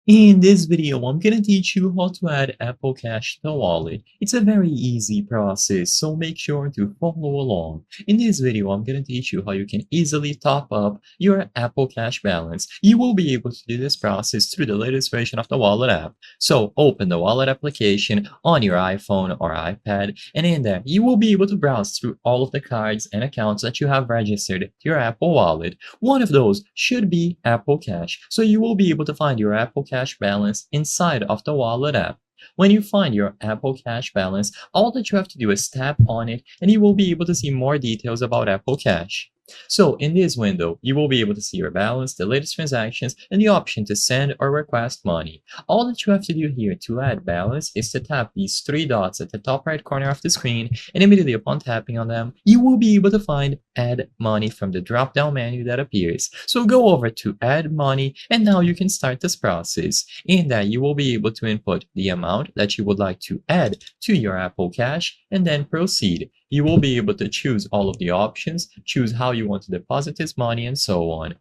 In this video, I'm gonna teach you how to add Apple Cash to Wallet. It's a very easy process, so make sure to follow along. In this video, I'm gonna teach you how you can easily top up your Apple Cash balance. You will be able to do this process through the latest version of the Wallet app. So open the Wallet application on your iPhone or iPad, and in there, you will be able to browse through all of the cards and accounts that you have registered to your Apple Wallet. One of those should be Apple Cash, so you will be able to find your Apple Cash balance inside of the Wallet app. When you find your Apple Cash balance, all that you have to do is tap on it and you will be able to see more details about Apple Cash. So in this window, you will be able to see your balance, the latest transactions, and the option to send or request money. All that you have to do here to add balance is to tap these three dots at the top right corner of the screen, and immediately upon tapping on them, you will be able to find Add Money from the drop-down menu that appears. So go over to Add Money, and now you can start this process. In that, you will be able to input the amount that you would like to add to your Apple Cash, and then proceed. You will be able to choose all of the options, choose how you want to deposit this money, and so on.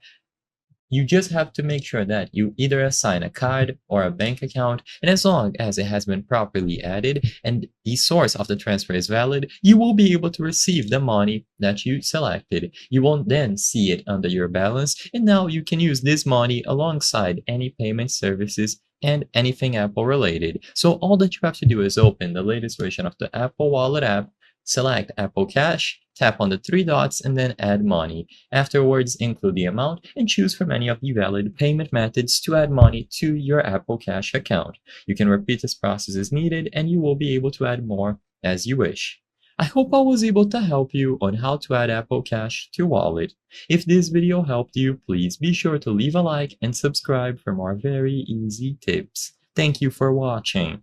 You just have to make sure that you either assign a card or a bank account, and as long as it has been properly added and the source of the transfer is valid, you will be able to receive the money that you selected. You won't then see it under your balance, and now you can use this money alongside any payment services and anything Apple related. So all that you have to do is open the latest version of the Apple Wallet app, select Apple Cash, tap on the three dots, and then add money. Afterwards, include the amount and choose from any of the valid payment methods to add money to your Apple Cash account. You can repeat this process as needed, and you will be able to add more as you wish. I hope I was able to help you on how to add Apple Cash to Wallet. If this video helped you, please be sure to leave a like and subscribe for more very easy tips. Thank you for watching.